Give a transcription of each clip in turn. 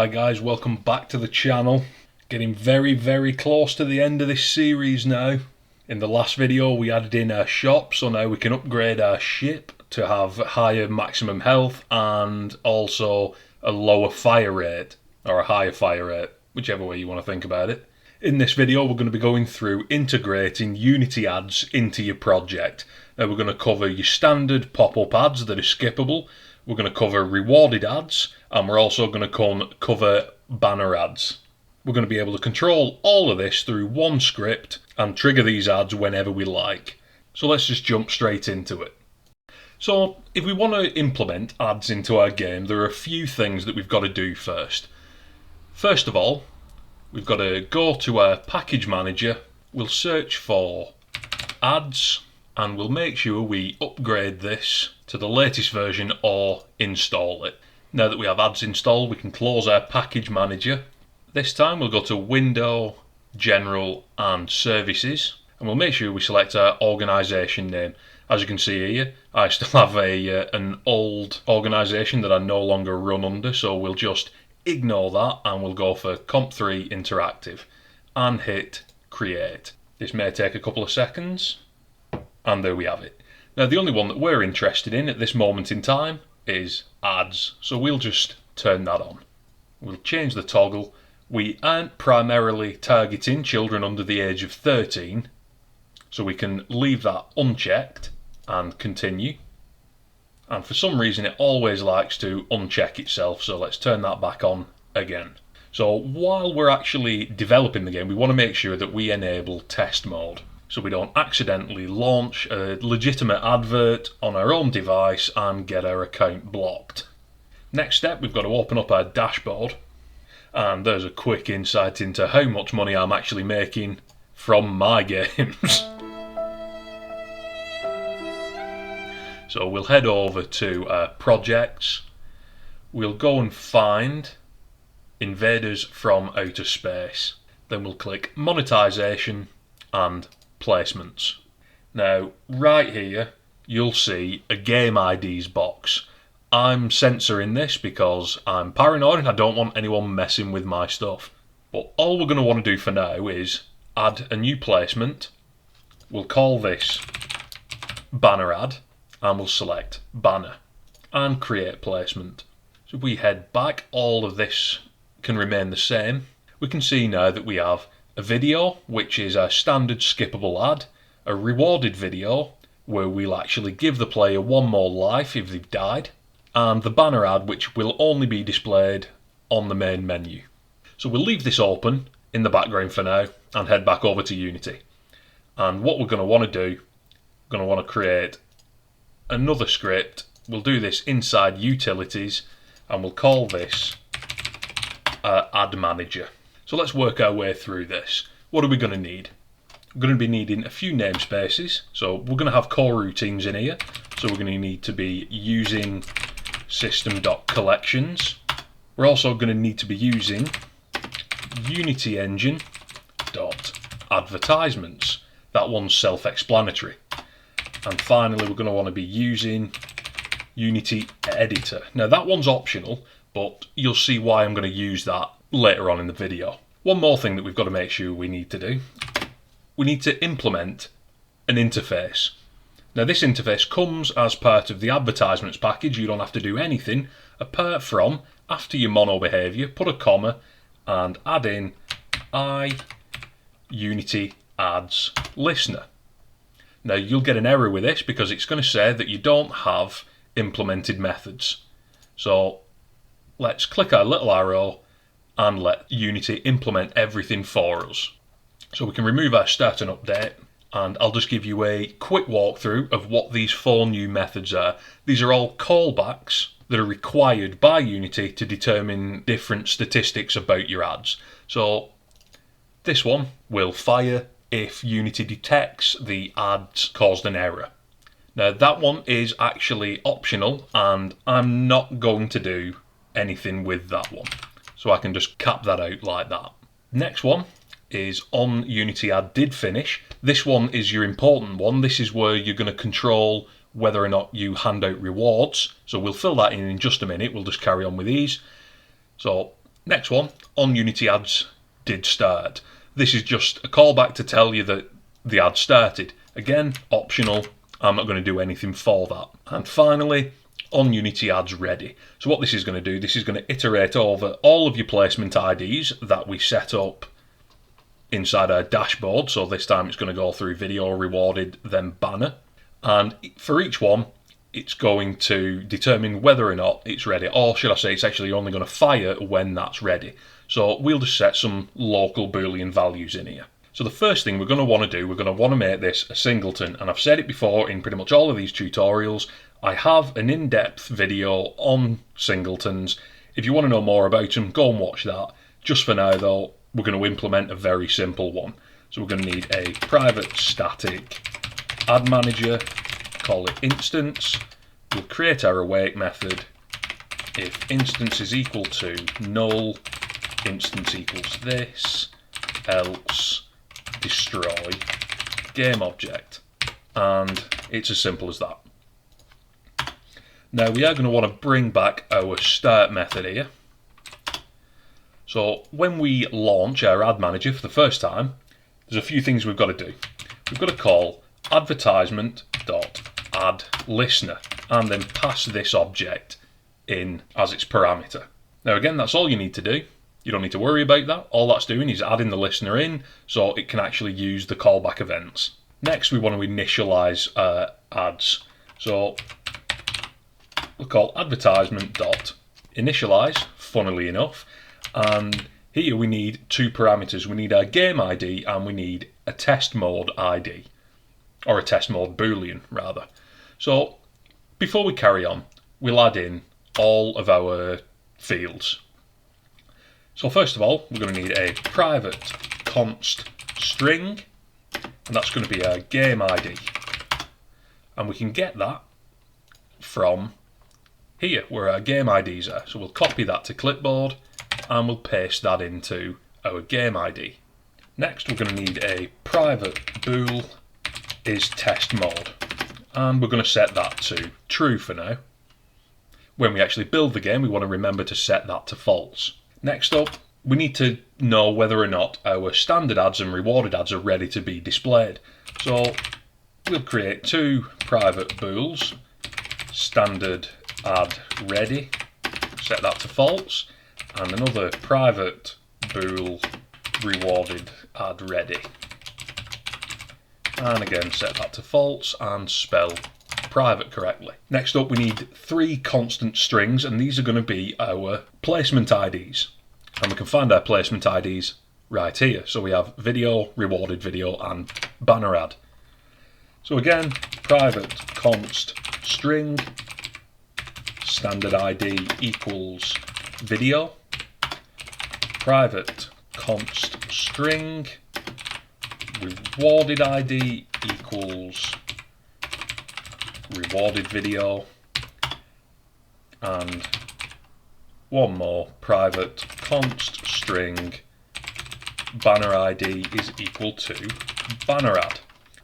Hi guys, welcome back to the channel. Getting very close to the end of this series now. In the last video we added in our shop, so now we can upgrade our ship to have higher maximum health and also a lower fire rate, or a higher fire rate, whichever way you want to think about it. In this video we're going to be going through integrating Unity ads into your project. Now we're going to cover your standard pop-up ads that are skippable, we're going to cover rewarded ads, and we're also going to cover banner ads. We're going to be able to control all of this through one script and trigger these ads whenever we like. So let's just jump straight into it. So if we want to implement ads into our game, there are a few things that we've got to do first. First of all, we've got to go to our package manager, we'll search for ads, and we'll make sure we upgrade this to the latest version or install it. Now that we have ads installed, we can close our package manager. This time we'll go to Window, General and Services, and we'll make sure we select our organisation name. As you can see here, I still have an old organisation that I no longer run under, so we'll just ignore that and we'll go for Comp3 Interactive and hit Create. This may take a couple of seconds, and there we have it. Now the only one that we're interested in at this moment in time is ads, so we'll just turn that on. We'll change the toggle. We aren't primarily targeting children under the age of 13, so we can leave that unchecked and continue. And for some reason it always likes to uncheck itself, so let's turn that back on again. So while we're actually developing the game, we want to make sure that we enable test mode, so we don't accidentally launch a legitimate advert on our own device and get our account blocked. Next step, we've got to open up our dashboard, and there's a quick insight into how much money I'm actually making from my games. So we'll head over to our projects, we'll go and find Invaders from Outerspace, then we'll click monetization and placements. Now right here you'll see a game IDs box. I'm censoring this because I'm paranoid and I don't want anyone messing with my stuff. But all we're going to want to do for now is add a new placement. We'll call this banner ad and we'll select banner and create placement. So if we head back, all of this can remain the same. We can see now that we have a video, which is a standard skippable ad, a rewarded video where we'll actually give the player one more life if they've died, and the banner ad, which will only be displayed on the main menu. So we'll leave this open in the background for now and head back over to Unity. And what we're going to want to do, we're going to want to create another script. We'll do this inside utilities and we'll call this ad manager. So let's work our way through this. What are we going to need? We're going to be needing a few namespaces. So we're going to have core routines in here. So we're going to need to be using system.collections. We're also going to need to be using Unity engine.advertisements. That one's self-explanatory. And finally we're going to want to be using Unity editor. Now that one's optional, but you'll see why I'm going to use that later on in the video. One more thing that we've got to make sure we need to do. We need to implement an interface. Now this interface comes as part of the advertisements package. You don't have to do anything apart from, after your mono behavior, put a comma and add in Unity ads listener. Now you'll get an error with this because it's going to say that you don't have implemented methods. So let's click our little arrow and let Unity implement everything for us. So we can remove our start and update, and I'll just give you a quick walkthrough of what these 4 new methods are. These are all callbacks that are required by Unity to determine different statistics about your ads. So this one will fire if Unity detects the ads caused an error. Now that one is actually optional and I'm not going to do anything with that one. So I can just cap that out like that. Next one is on Unity ad did finish. This one is your important one. This is where you're going to control whether or not you hand out rewards. So we'll fill that in just a minute. We'll just carry on with these. So Next one, on Unity ads did start. This is just a callback to tell you that the ad started. Again, optional. I'm not going to do anything for that. And finally, on Unity ads ready. So what this is going to do, this is going to iterate over all of your placement IDs that we set up inside our dashboard. So this time it's going to go through video, rewarded, then banner. And for each one, it's going to determine whether or not it's ready, or should I say it's actually only going to fire when that's ready. So we'll just set some local Boolean values in here. So the first thing we're going to want to do, we're going to want to make this a singleton, and I've said it before in pretty much all of these tutorials. I have an in-depth video on singletons. If you want to know more about them, go and watch that. Just for now though, we're going to implement a very simple one. So we're going to need a private static ad manager, call it instance. We'll create our await method. If instance is equal to null, instance equals this, else destroy game object. And it's as simple as that. Now we are going to want to bring back our start method here. So when we launch our ad manager for the first time, there's a few things we've got to do. We've got to call advertisement.addListener and then pass this object in as its parameter. Now again, that's all you need to do. You don't need to worry about that. All that's doing is adding the listener in so it can actually use the callback events. Next, we want to initialize ads. So we'll call advertisement.initialize, funnily enough, and here we need two parameters. We need our game ID and we need a test mode ID, or a test mode Boolean rather. So before we carry on, we'll add in all of our fields. So first of all, we're going to need a private const string, and that's going to be our game ID. And we can get that from here, where our game IDs are. So we'll copy that to clipboard, and we'll paste that into our game ID. Next, we're going to need a private bool is test mode, and we're going to set that to true for now. When we actually build the game, we want to remember to set that to false. Next up, we need to know whether or not our standard ads and rewarded ads are ready to be displayed. So we'll create two private bools, standard ad ready, set that to false, and another private bool rewarded ad ready. And again, set that to false and spell private correctly. Next up, we need three constant strings, and these are going to be our placement IDs. And we can find our placement IDs right here. So we have video, rewarded video, and banner ad. So again, private const string, standard ID equals video, private const string, rewarded ID equals rewarded video, and one more, private const string banner ID is equal to banner ad.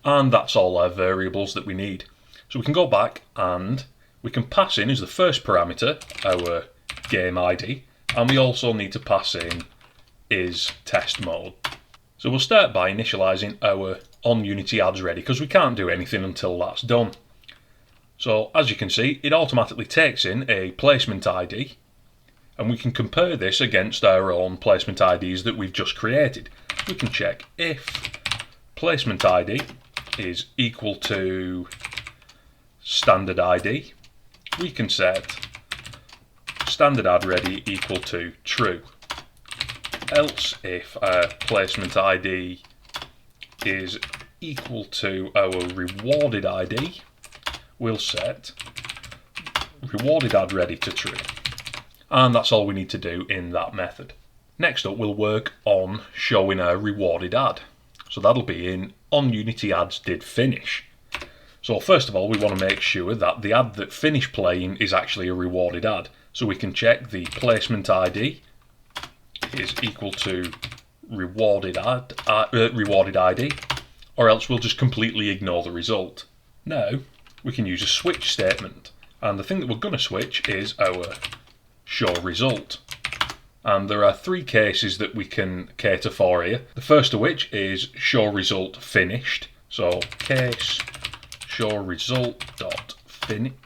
And that's all our variables that we need. So we can go back and we can pass in as the first parameter our game ID, and we also need to pass in is test mode. So we'll start by initializing our on Unity ads ready, because we can't do anything until that's done. So as you can see, it automatically takes in a placement ID, and we can compare this against our own placement IDs that we've just created. We can check if placement ID is equal to standard ID. We can set standard ad ready equal to true. Else, if our placement ID is equal to our rewarded ID, we'll set rewarded ad ready to true. And that's all we need to do in that method. Next up, we'll work on showing our rewarded ad. So that'll be in on Unity ads did finish. So first of all, we want to make sure that the ad that finished playing is actually a rewarded ad. So we can check the placement ID is equal to rewarded ID, or else we'll just completely ignore the result. Now we can use a switch statement, and the thing that we're going to switch is our show result. And there are three cases that we can cater for here. The first of which is show result finished. So case show result dot finished.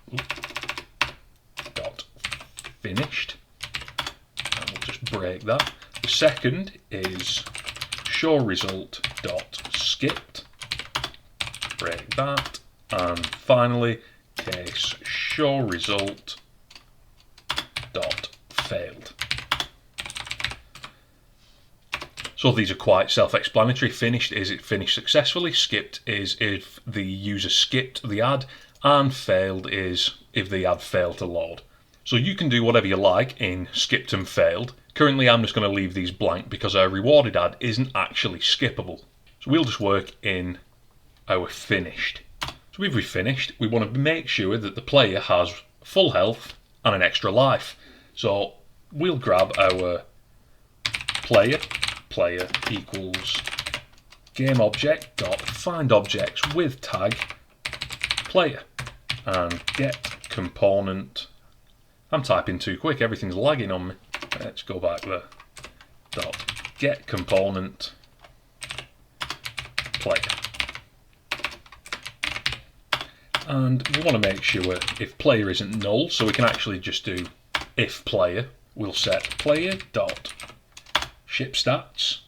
And we'll just break that. The second is show result dot skipped. Break that. And finally, case show result dot failed. So these are quite self-explanatory. Finished is it finished successfully, skipped is if the user skipped the ad, and failed is if the ad failed to load. So you can do whatever you like in skipped and failed. Currently I'm just going to leave these blank because our rewarded ad isn't actually skippable. So we'll just work in our finished. So if we finished, we want to make sure that the player has full health and an extra life. So we'll grab our player equals game object dot find objects with tag player and get component. I'm typing too quick, everything's lagging on me. Let's go back there. Dot get component player. And we want to make sure if player isn't null, so we can actually just do if player. We'll set player dot ship stats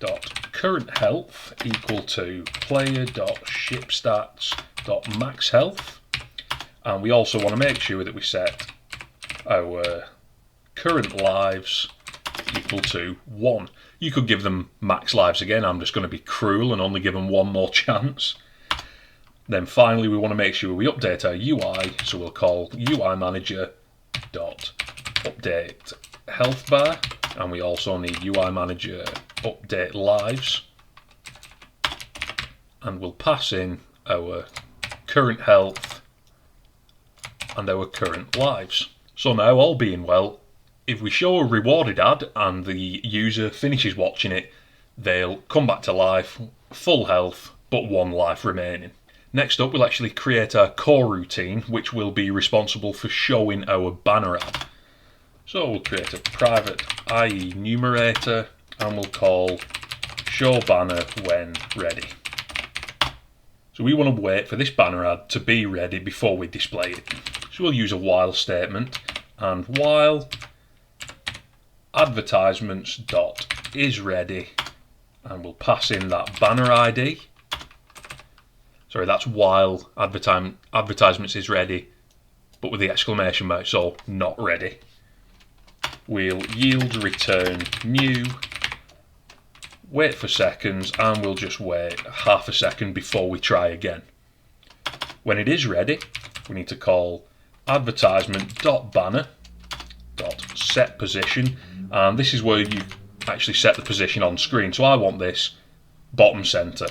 dot current health equal to player dot ship stats dot max health, and we also want to make sure that we set our current lives equal to 1. You could give them max lives again. I'm just going to be cruel and only give them one more chance. Then finally we want to make sure we update our UI, so we'll call UI manager dot update health bar, and we also need UI manager update lives, and we'll pass in our current health and our current lives. So now, all being well, if we show a rewarded ad and the user finishes watching it, they'll come back to life, full health, but 1 life remaining. Next up, we'll actually create our core routine, which will be responsible for showing our banner ad. So we'll create a private IE numerator and we'll call show banner when ready. So we want to wait for this banner ad to be ready before we display it. So we'll use a while statement, and while advertisements dot is ready, and we'll pass in that banner ID. Sorry, that's while advertisements is ready, but with the exclamation mark, so not ready. We'll yield return new, wait for seconds, and we'll just wait half a second before we try again. When it is ready, we need to call advertisement.banner.set position, and this is where you actually set the position on screen. So I want this bottom center.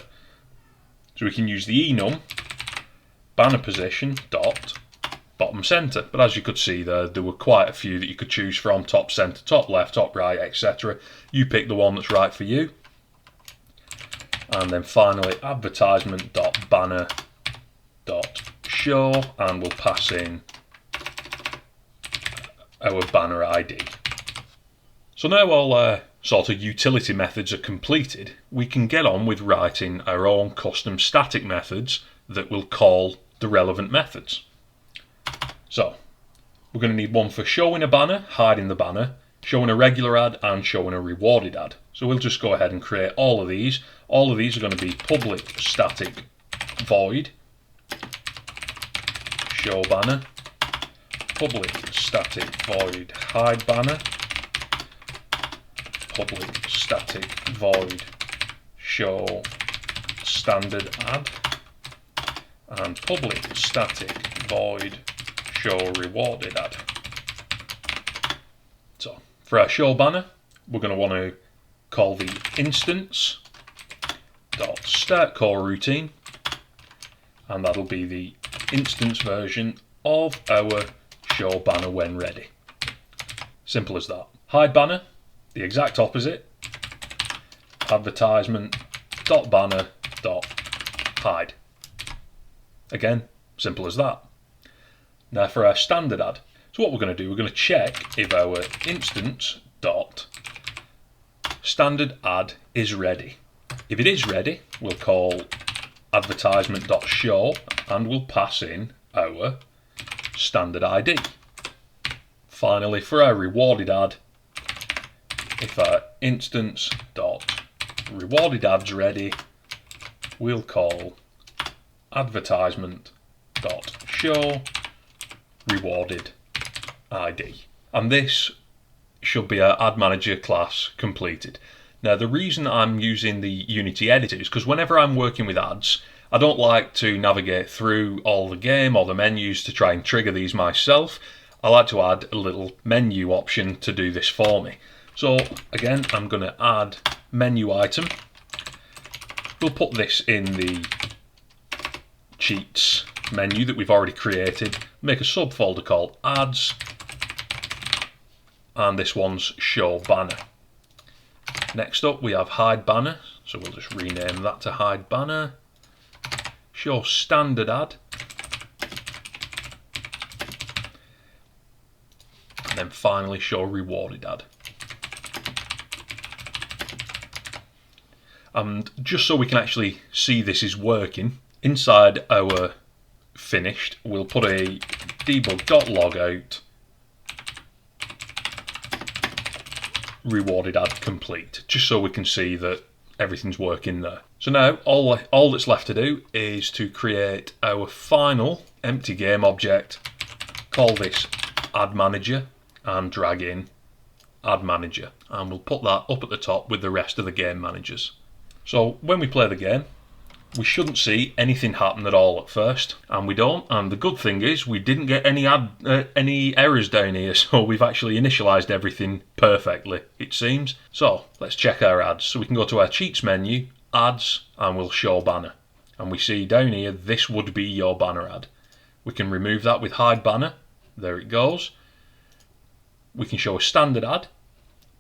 So we can use the enum banner position dot bottom center, but as you could see there were quite a few that you could choose from: top center, top left, top right, etc. You pick the one that's right for you. And then finally advertisement.banner.show, and we'll pass in our banner ID. So now all sort of utility methods are completed, we can get on with writing our own custom static methods that will call the relevant methods. So we're going to need one for showing a banner, hiding the banner, showing a regular ad, and showing a rewarded ad. So we'll just go ahead and create all of these. All of these are going to be public static void show banner, public static void hide banner, public static void show standard ad, and public static void show rewarded ad. So for our show banner, we're going to want to call the instance dot start core routine, and that'll be the instance version of our show banner when ready. Simple as that. Hide banner, the exact opposite. Advertisement dot banner dot hide. Again, simple as that. Now for our standard ad, so what we're going to do, we're going to check if our instance dot standard ad is ready. If it is ready, we'll call advertisement.show and we'll pass in our standard ID. Finally, for our rewarded ad, if our instance.rewarded ad's ready, we'll call advertisement.show rewarded ID. And this should be our ad manager class completed. Now, the reason I'm using the Unity editor is because whenever I'm working with ads, I don't like to navigate through all the game or the menus to try and trigger these myself. I like to add a little menu option to do this for me. So again, I'm going to add menu item. We'll put this in the cheats menu that we've already created. Make a subfolder called ads. And this one's show banner. Next up we have hide banner. So we'll just rename that to hide banner. Show standard ad. And then finally show rewarded ad. And just so we can actually see this is working, inside our finished, we'll put a debug.logout rewarded ad complete, just so we can see that everything's working there. So now all that's left to do is to create our final empty game object, call this ad manager, and drag in ad manager, and we'll put that up at the top with the rest of the game managers. So when we play the game, we shouldn't see anything happen at all at first, and we don't. And the good thing is we didn't get any errors down here, so we've actually initialized everything perfectly, it seems. So let's check our ads. So we can go to our cheats menu, ads, and we'll show banner. And we see down here, this would be your banner ad. We can remove that with hide banner. There it goes. We can show a standard ad,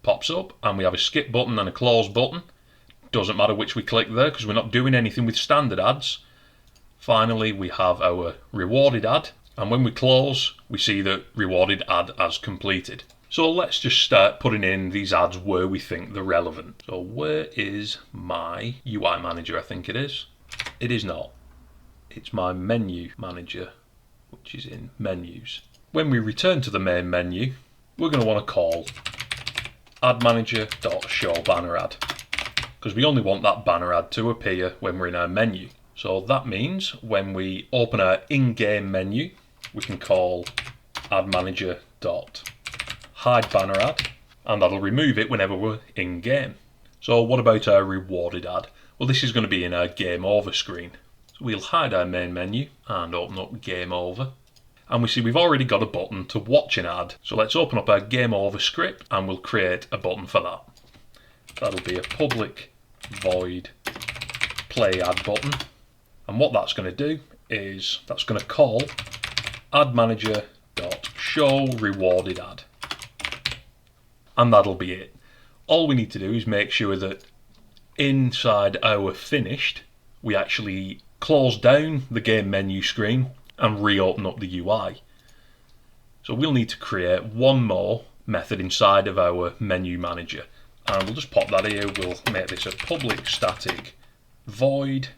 pops up, and we have a skip button and a close button. Doesn't matter which we click there because we're not doing anything with standard ads. Finally, we have our rewarded ad, and when we close, we see that rewarded ad as completed. So let's just start putting in these ads where we think they're relevant. So where is my UI manager? I think it is. It is not. It's my menu manager, which is in menus. When we return to the main menu, we're going to want to call ad manager.show banner ad, because we only want that banner ad to appear when we're in our menu. So that means when we open our in-game menu, we can call ad manager.hide banner ad, and that'll remove it whenever we're in-game. So what about our rewarded ad? Well, this is going to be in our game over screen. So we'll hide our main menu and open up game over. And we see we've already got a button to watch an ad. So let's open up our game over script and we'll create a button for that. That'll be a public void play ad button, and what that's going to do is that's going to call ad manager.show rewarded ad, and that'll be it. All we need to do is make sure that inside our finished we actually close down the game menu screen and reopen up the UI. So we'll need to create one more method inside of our menu manager. And we'll just pop that here. We'll make this a public static void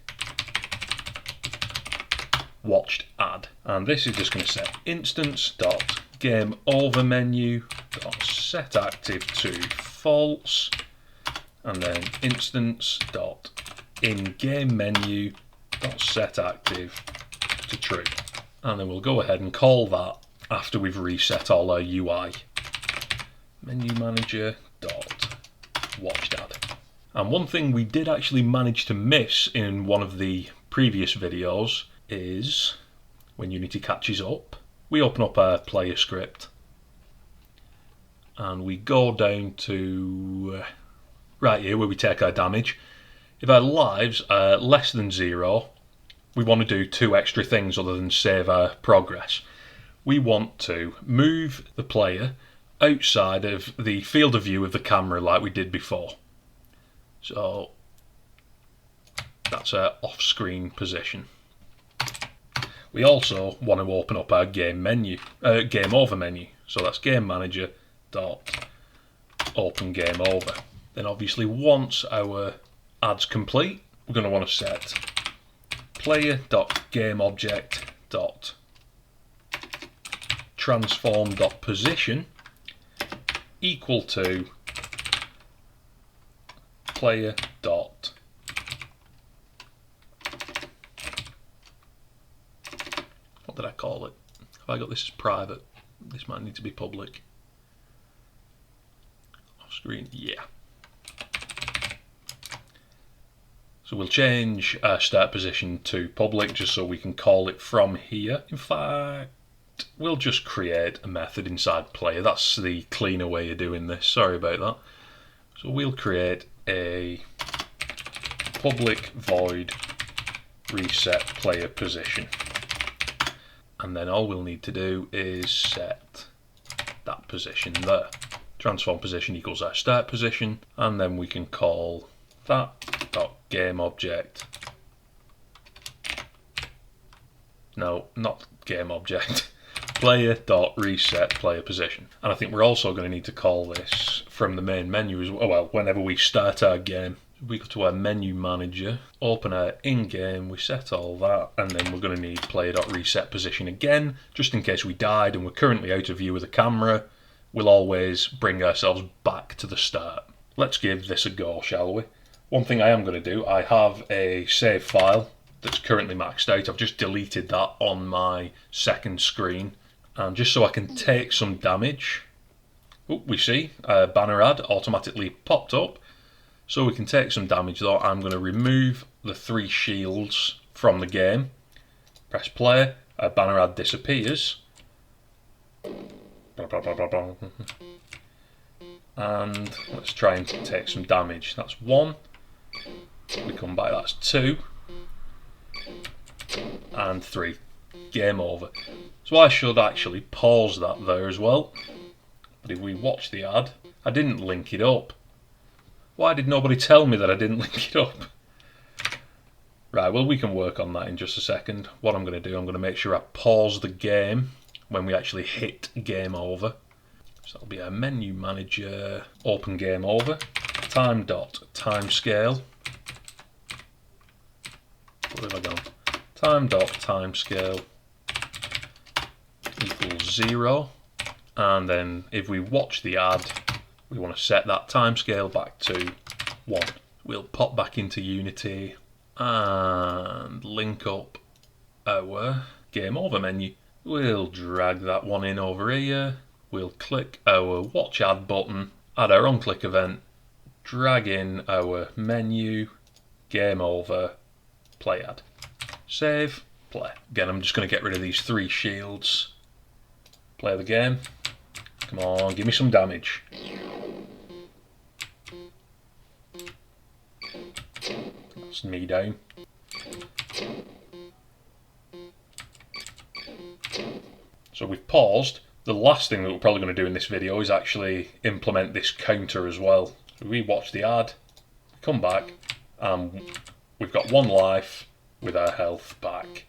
watched ad. And this is just going to set instance.gameOverMenu.setActive to false. And then instance.inGameMenu.setActive to true. And then we'll go ahead and call that after we've reset all our UI. Menu manager watched ad. And one thing we did actually manage to miss in one of the previous videos is when Unity catches up, we open up our player script and we go down to right here where we take our damage. If our lives are less than 0, we want to do 2 extra things other than save our progress. We want to move the player outside of the field of view of the camera like we did before. So that's our off-screen position. We also want to open up our game menu, game over menu. So that's game manager dot open game over. Then obviously once our add's complete, we're going to want to set player.gameObject.transform.position equal to player dot what did I call it? Have I got this as private? This might need to be public. Off screen, yeah. So we'll change our start position to public just so we can call it from here. In fact, we'll just create a method inside player. That's the cleaner way of doing this. Sorry about that. So we'll create a public void reset player position. And then all we'll need to do is set that position there. Transform position equals our start position. And then we can call that game object. No, not game object. Player.reset player position. And I think we're also going to need to call this from the main menu as well. Well, whenever we start our game, we go to our menu manager, open our in-game, we set all that, and then we're going to need player.reset position again, just in case we died and we're currently out of view of the camera. We'll always bring ourselves back to the start. Let's give this a go, shall we? One thing I am going to do, I have a save file that's currently maxed out. I've just deleted that on my second screen. And just so I can take some damage, we see a banner ad automatically popped up. So we can take some damage though. I'm going to remove the 3 shields from the game. Press play, a banner ad disappears. And let's try and take some damage. That's 1. We come back, that's 2 and 3. Game over. So I should actually pause that there as well. But if we watch the ad, I didn't link it up. Why did nobody tell me that I didn't link it up? Right, well we can work on that in just a second. What I'm going to do, I'm going to make sure I pause the game when we actually hit game over. So that'll be our menu manager, open game over, time.timescale. Where have I gone? Time.timescale equals 0. And then if we watch the ad, we want to set that timescale back to 1. We'll pop back into Unity and link up our game over menu. We'll drag that one in over here. We'll click our watch ad button, add our on-click event, drag in our menu, game over, play ad. Save, play. Again, I'm just going to get rid of these 3 shields. Play the game. Come on, give me some damage. That's me down. So we've paused. The last thing that we're probably going to do in this video is actually implement this counter as well. So we watch the ad, come back, and we've got 1 life with our health back.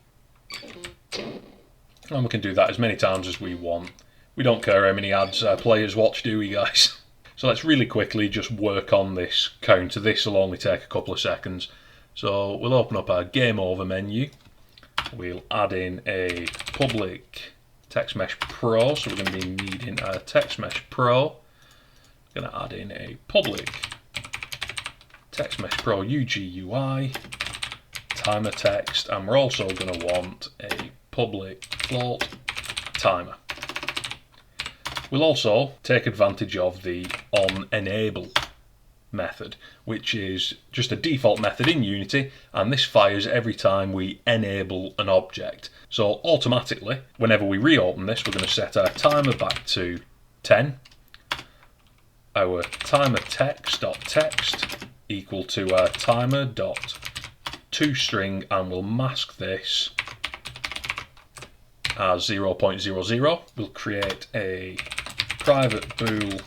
And we can do that as many times as we want. We don't care how many ads our players watch, do we guys? So let's really quickly just work on this counter. This will only take a couple of seconds. So we'll open up our game over menu. We'll add in a public text mesh pro. So we're going to be needing a text mesh pro. We're going to add in a public text mesh pro UGUI timer text, and we're also going to want a public float timer. We'll also take advantage of the onEnable method, which is just a default method in Unity, and this fires every time we enable an object. So automatically, whenever we reopen this, we're going to set our timer back to 10, our timer text.text equal to our timer.toString, and we'll mask this as 0.00. We'll create a private bool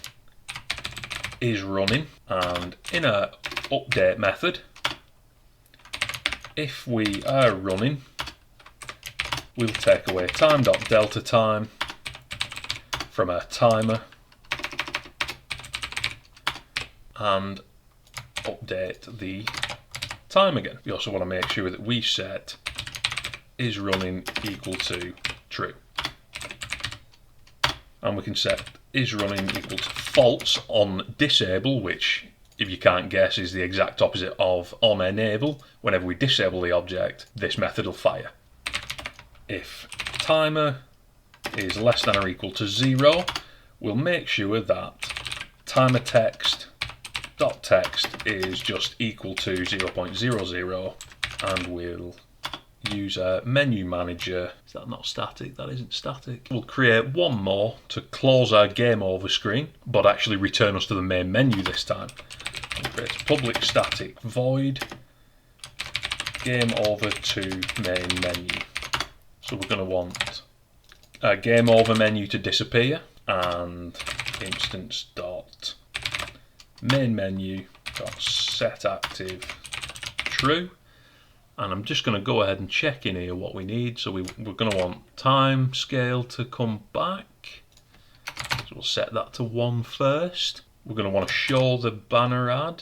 is running, and in our update method, if we are running, we'll take away time.delta time from our timer, and update the time again. We also want to make sure that we set is running equal to true. And we can set is running equal to false on disable, which, if you can't guess, is the exact opposite of on enable. Whenever we disable the object, this method will fire. If timer is less than or equal to 0, we'll make sure that timer text dot text is just equal to 0.00, and we'll use a menu manager. Is that not static? That isn't static. We'll create one more to close our game over screen, but actually return us to the main menu this time. We'll create a public static void game over to main menu. So we're going to want a game over menu to disappear, and instance dot main menu dot set active true. And I'm just going to go ahead and check in here what we need. So we're going to want time scale to come back. So we'll set that to 1 first. We're going to want to show the banner ad.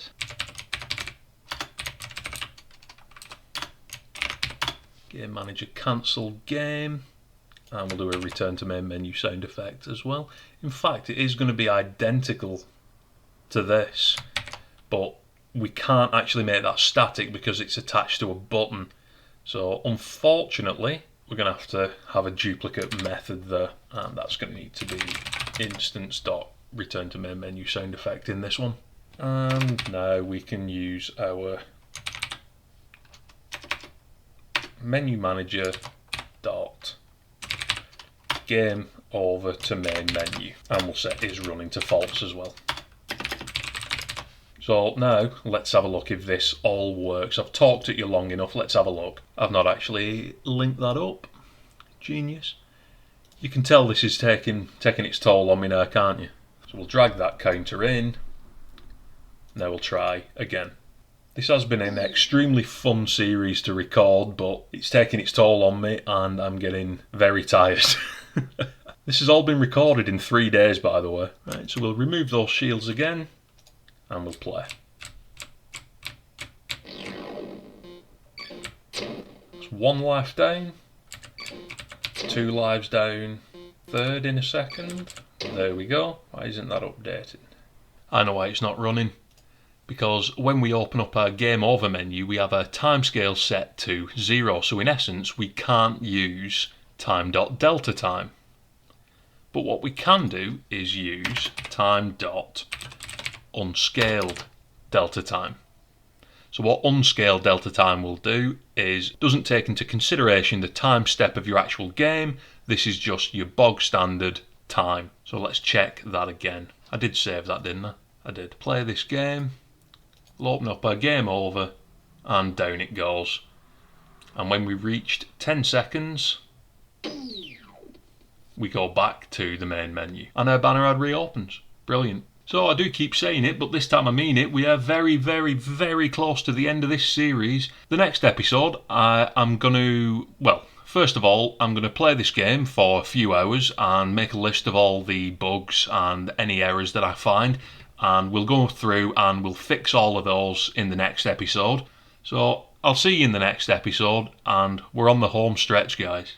Game manager cancel game. And we'll do a return to main menu sound effect as well. In fact, it is going to be identical to this, but we can't actually make that static because it's attached to a button. So unfortunately, we're going to have a duplicate method there, and that's going to need to be instance.return to main menu sound effect in this one. And now we can use our menu manager dot game over to main menu, and we'll set is running to false as well. So now let's have a look if this all works. I've talked at you long enough, let's have a look. I've not actually linked that up. Genius. You can tell this is taking its toll on me now, can't you? So we'll drag that counter in. Now we'll try again. This has been an extremely fun series to record, but it's taking its toll on me and I'm getting very tired. This has all been recorded in 3 days, by the way. Right, so we'll remove those shields again. And we'll play. It's 1 life down, 2 lives down, 3rd in a second. There we go. Why isn't that updated? I know why it's not running. Because when we open up our game over menu, we have our timescale set to 0. So in essence, we can't use time.delta time. But what we can do is use time.unscaled delta time. So what unscaled delta time will do is doesn't take into consideration the time step of your actual game. This is just your bog standard time. So let's check that again. I did save that, didn't I? I did. Play this game. We'll open up our game over and down it goes. And when we reached 10 seconds, we go back to the main menu and our banner ad reopens. Brilliant. So I do keep saying it, but this time I mean it. We are very, very, very close to the end of this series. The next episode, I'm going to, well, first of all, I'm going to play this game for a few hours and make a list of all the bugs and any errors that I find. And we'll go through and we'll fix all of those in the next episode. So I'll see you in the next episode, and we're on the home stretch, guys.